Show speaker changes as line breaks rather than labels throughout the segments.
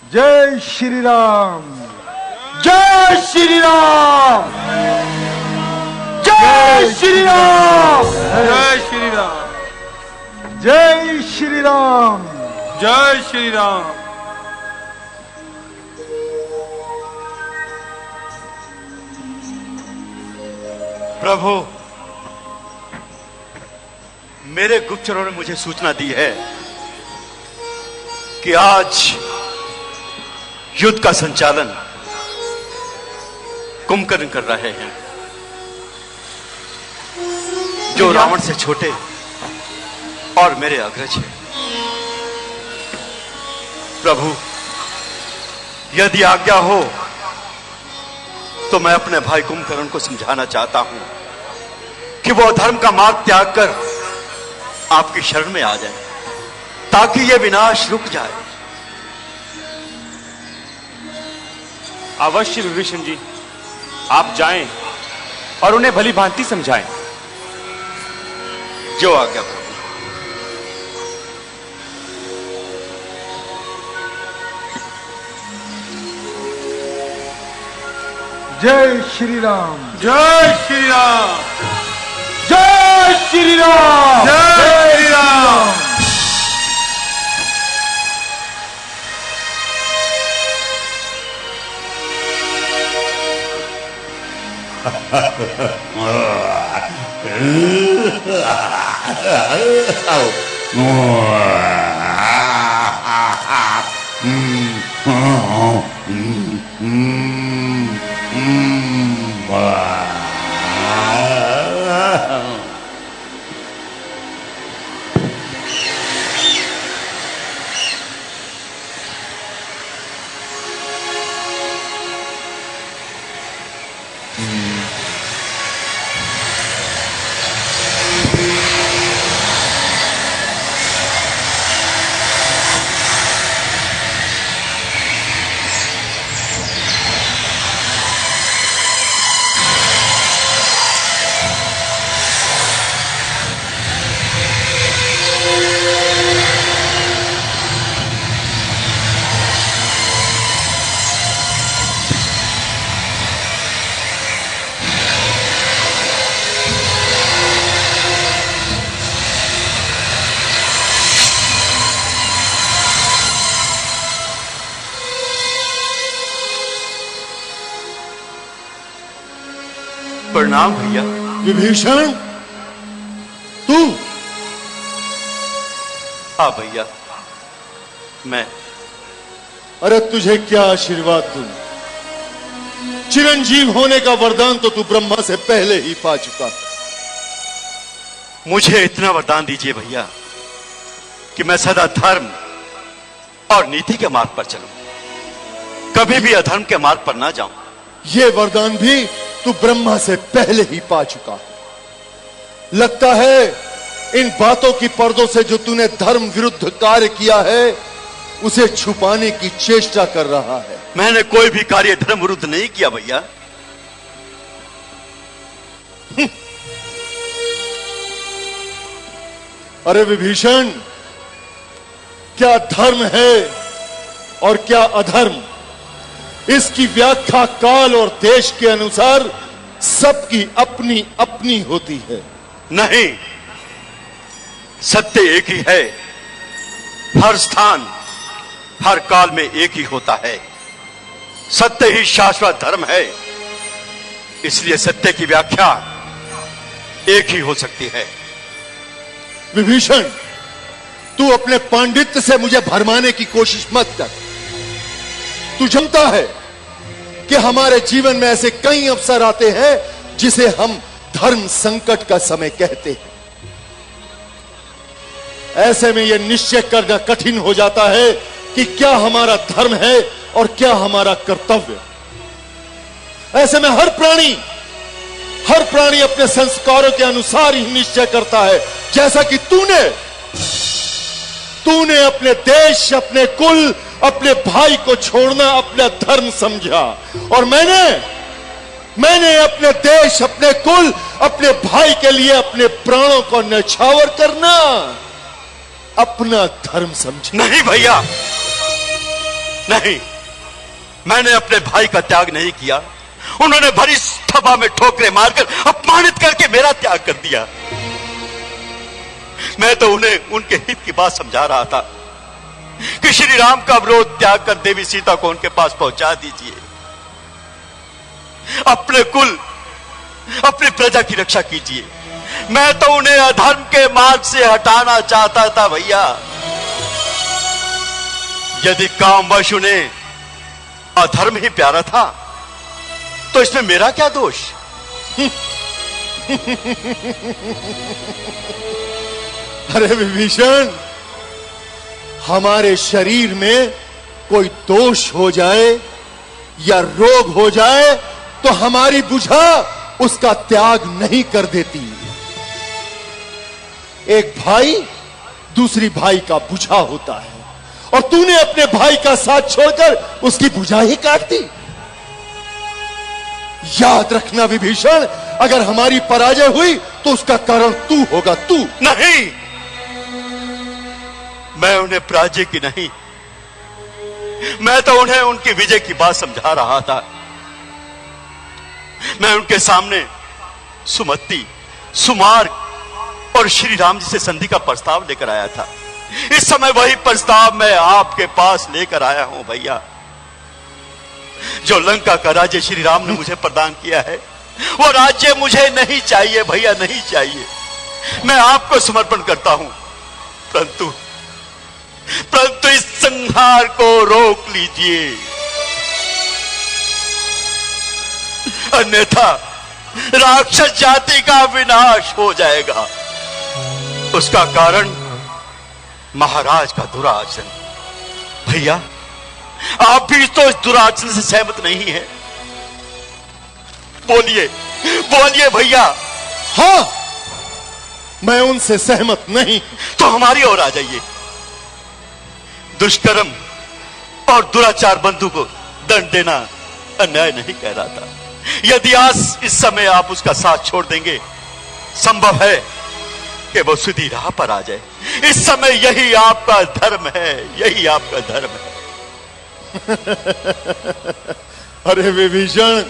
जय श्री राम, जय श्री राम, जय श्री राम,
जय श्री राम,
जय श्री राम,
जय श्री राम।
प्रभु, मेरे गुप्तचरों ने मुझे सूचना दी है कि आज युद्ध का संचालन कुंभकर्ण कर रहे हैं, जो रावण से छोटे और मेरे अग्रज हैं। प्रभु, यदि आज्ञा हो तो मैं अपने भाई कुंभकर्ण को समझाना चाहता हूं कि वो अधर्म का मार्ग त्याग कर आपकी शरण में आ जाए, ताकि यह विनाश रुक जाए।
अवश्य विभीषण जी, आप जाएं और उन्हें भली भांति समझाएं।
जो आज्ञा प्रभु।
जय श्री राम,
जय श्री राम,
जय श्री राम,
जय श्री राम।
प्रणाम भैया।
विभीषण, तू?
हाँ भैया, मैं।
अरे तुझे क्या आशीर्वाद दूं? चिरंजीव होने का वरदान तो तू ब्रह्मा से पहले ही पा चुका है।
मुझे इतना वरदान दीजिए भैया कि मैं सदा धर्म और नीति के मार्ग पर चलूं, कभी भी अधर्म के मार्ग पर ना जाऊं।
यह वरदान भी तू ब्रह्मा से पहले ही पा चुका है। लगता है इन बातों की पर्दों से जो तूने धर्म विरुद्ध कार्य किया है, उसे छुपाने की चेष्टा कर रहा है।
मैंने कोई भी कार्य धर्म विरुद्ध नहीं किया भैया।
अरे विभीषण, क्या धर्म है और क्या अधर्म, इसकी व्याख्या काल और देश के अनुसार सबकी अपनी अपनी होती है।
नहीं, सत्य एक ही है, हर स्थान हर काल में एक ही होता है। सत्य ही शाश्वत धर्म है, इसलिए सत्य की व्याख्या एक ही हो सकती है।
विभीषण, तू अपने पांडित्य से मुझे भरमाने की कोशिश मत कर। तू जानता है कि हमारे जीवन में ऐसे कई अवसर आते हैं जिसे हम धर्म संकट का समय कहते हैं। ऐसे में यह निश्चय करना कठिन हो जाता है कि क्या हमारा धर्म है और क्या हमारा कर्तव्य। ऐसे में हर प्राणी अपने संस्कारों के अनुसार ही निश्चय करता है। जैसा कि तूने अपने देश, अपने कुल, अपने भाई को छोड़ना अपना धर्म समझा, और मैंने अपने देश, अपने कुल, अपने भाई के लिए अपने प्राणों को न्यौछावर करना अपना धर्म समझा।
नहीं भैया, नहीं, मैंने अपने भाई का त्याग नहीं किया। उन्होंने भरी सभा में ठोकरें मारकर अपमानित करके मेरा त्याग कर दिया। मैं तो उन्हें उनके हित की बात समझा रहा था कि श्री राम का विरोध त्याग कर देवी सीता को उनके पास पहुंचा दीजिए। अपने कुल, अपनी प्रजा की रक्षा कीजिए। मैं तो उन्हें अधर्म के मार्ग से हटाना चाहता था भैया। यदि कामवश उन्हें अधर्म ही प्यारा था तो इसमें मेरा क्या दोष?
अरे विभीषण, हमारे शरीर में कोई दोष हो जाए या रोग हो जाए तो हमारी बुझा उसका त्याग नहीं कर देती। एक भाई दूसरी भाई का बुझा होता है और तूने अपने भाई का साथ छोड़कर उसकी बुझा ही काट दी। याद रखना विभीषण, अगर हमारी पराजय हुई तो उसका कारण तू होगा, तू।
नहीं, मैं उन्हें पराजय की नहीं, मैं तो उन्हें उनकी विजय की बात समझा रहा था। मैं उनके सामने सुमति, सुमार्ग और श्री राम जी से संधि का प्रस्ताव लेकर आया था। इस समय वही प्रस्ताव मैं आपके पास लेकर आया हूं भैया। जो लंका का राज्य श्री राम ने मुझे प्रदान किया है, वो राज्य मुझे नहीं चाहिए भैया, नहीं चाहिए। मैं आपको समर्पण करता हूं, परंतु इस संहार को रोक लीजिए, अन्यथा राक्षस जाति का विनाश हो जाएगा। उसका कारण महाराज का दुराचरण। भैया, आप भी तो इस दुराचरण से सहमत नहीं है? बोलिए, बोलिए भैया।
हां, मैं उनसे सहमत नहीं।
तो हमारी ओर आ जाइए। दुष्कर्म और दुराचार बंधु को दंड देना अन्याय नहीं कह रहा था। यदि आज इस समय आप उसका साथ छोड़ देंगे, संभव है कि वो सीधी राह पर आ जाए। इस समय यही आपका धर्म है, यही आपका धर्म है।
अरे विभीषण,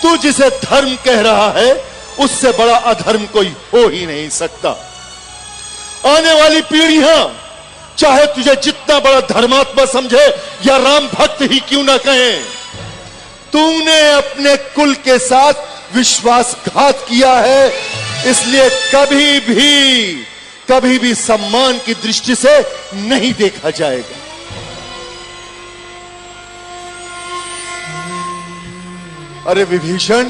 तू जिसे धर्म कह रहा है उससे बड़ा अधर्म कोई हो ही नहीं सकता। आने वाली पीढ़ियां चाहे तुझे जितना बड़ा धर्मात्मा समझे या राम भक्त ही क्यों ना कहें, तूने अपने कुल के साथ विश्वासघात किया है, इसलिए कभी भी सम्मान की दृष्टि से नहीं देखा जाएगा। अरे विभीषण,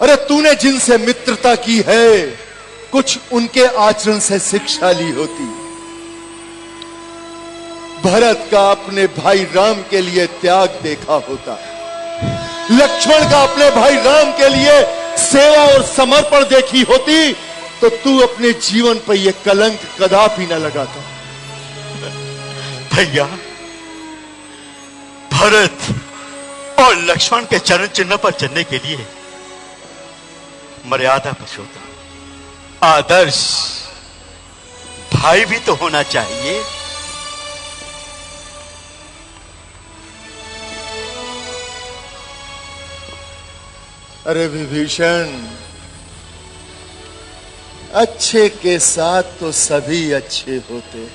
अरे तूने जिनसे मित्रता की है, कुछ उनके आचरण से शिक्षा ली होती। भरत का अपने भाई राम के लिए त्याग देखा होता, लक्ष्मण का अपने भाई राम के लिए सेवा और समर्पण देखी होती, तो तू अपने जीवन पर यह कलंक कदापि न लगाता।
भैया, भरत और लक्ष्मण के चरण चिन्ह पर चलने के लिए मर्यादा पुरुषोत्तम, आदर्श भाई भी तो होना चाहिए।
अरे विभीषण, अच्छे के साथ तो सभी अच्छे होते हैं,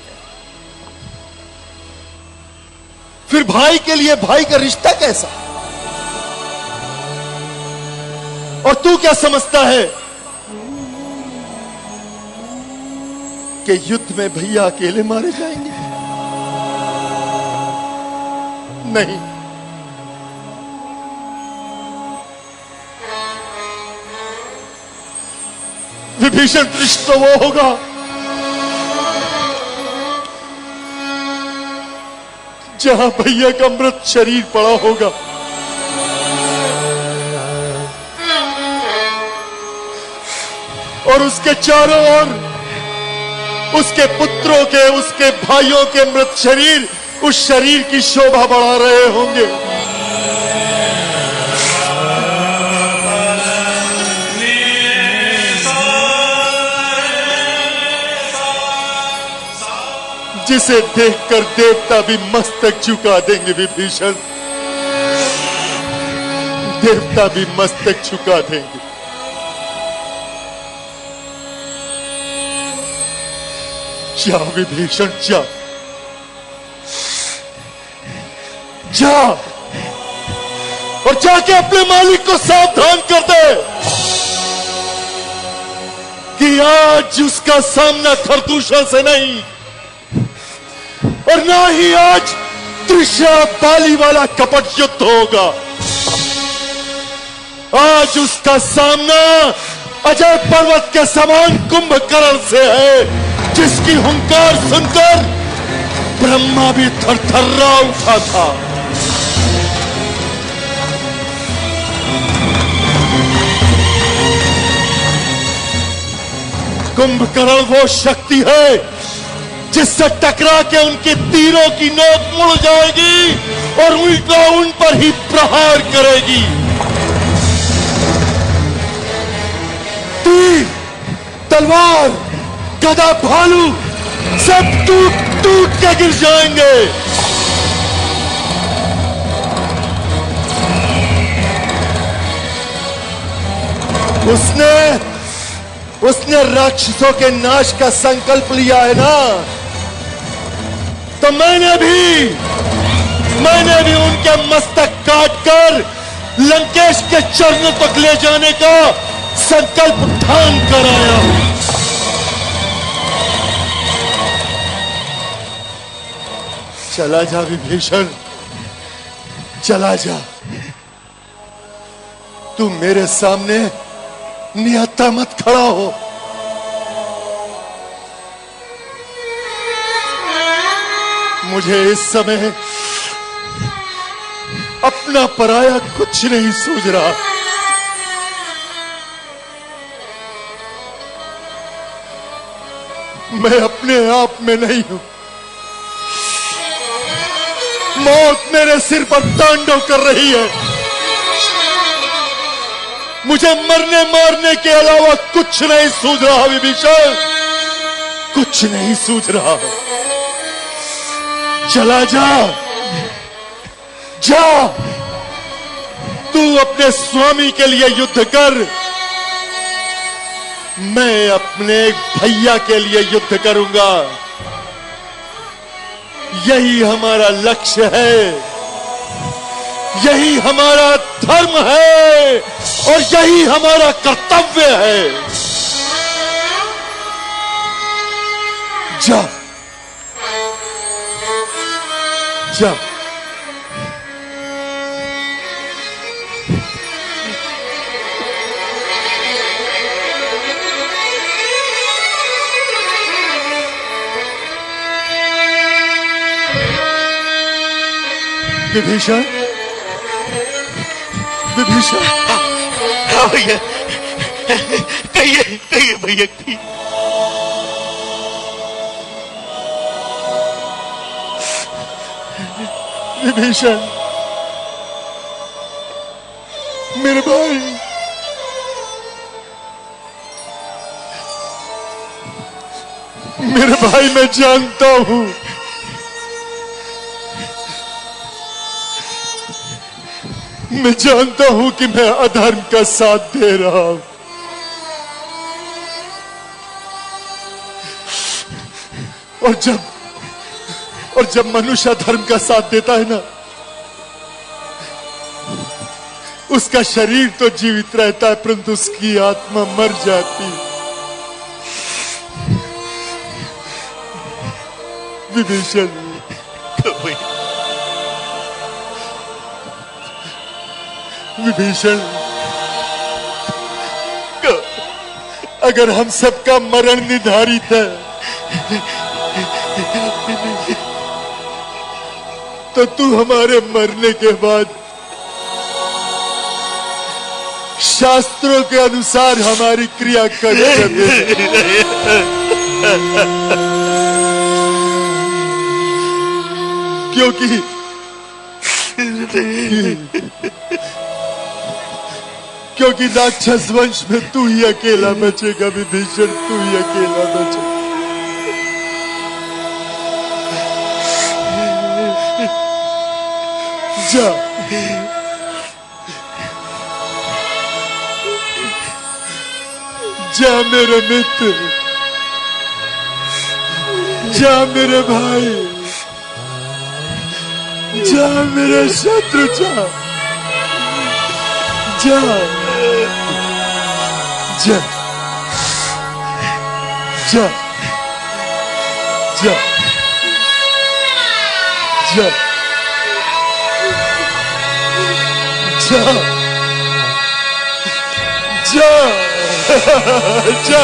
फिर भाई के लिए भाई का रिश्ता कैसा? और तू क्या समझता है कि युद्ध में भैया अकेले मारे जाएंगे? नहीं, विभीषण दृश्य तो वो होगा जहां भैया का मृत शरीर पड़ा होगा, और उसके चारों ओर उसके पुत्रों के, उसके भाइयों के मृत शरीर उस शरीर की शोभा बढ़ा रहे होंगे। जिसे देखकर देवता भी मस्तक झुका देंगे विभीषण, देवता भी मस्तक झुका देंगे। जा विभीषण जा, जा और जाके अपने मालिक को सावधान कर दे कि आज उसका सामना खरदूषण से नहीं और ना ही आज त्रिशा बाली वाला कपट युद्ध होगा। आज उसका सामना अजय पर्वत के समान कुंभकर्ण से है, जिसकी हुंकार सुनकर ब्रह्मा भी थरथर्रा उठा था। कुंभकर्ण वो शक्ति है जिससे टकरा के उनके तीरों की नोक मुड़ जाएगी और उल्टा उन पर ही प्रहार करेगी। तीर, तलवार, गदा, भालू सब टूट टूट के गिर जाएंगे। उसने राक्षसों के नाश का संकल्प लिया है ना, तो मैंने भी उनके मस्तक काटकर लंकेश के चरणों तक ले जाने का संकल्प ठान कर आया हूं। चला जा विभीषण, चला जा। तू मेरे सामने निहत्था मत खड़ा हो। मुझे इस समय अपना पराया कुछ नहीं सूझ रहा। मैं अपने आप में नहीं हूं। मौत मेरे सिर पर तांडव कर रही है। मुझे मरने मारने के अलावा कुछ नहीं सूझ रहा विभीषण, कुछ नहीं सूझ रहा। चला जा, जा। तू अपने स्वामी के लिए युद्ध कर, मैं अपने भैया के लिए युद्ध करूंगा। यही हमारा लक्ष्य है, यही हमारा धर्म है और यही हमारा कर्तव्य है। जा, जा। विभीषण, विभीषण।
हाँ भैया, कहिए कहिए भैया।
विभीषण, मेरे भाई, मेरे भाई, मैं जानता हूं, मैं जानता हूं कि मैं अधर्म का साथ दे रहा हूं। और जब मनुष्य अधर्म का साथ देता है ना, उसका शरीर तो जीवित रहता है परंतु उसकी आत्मा मर जाती है। विभीषण, विभीषण, अगर हम सबका मरण निर्धारित है तो तू हमारे मरने के बाद शास्त्रों के अनुसार हमारी क्रिया कर दे। क्योंकि राक्षस वंश में तू ही अकेला बचेगा विभीषण, तू ही अकेला बचेगा। जा जा मेरे मित्र, जा मेरे भाई, जा मेरे शत्रु, जा जा जा जा जा जा जा जा जा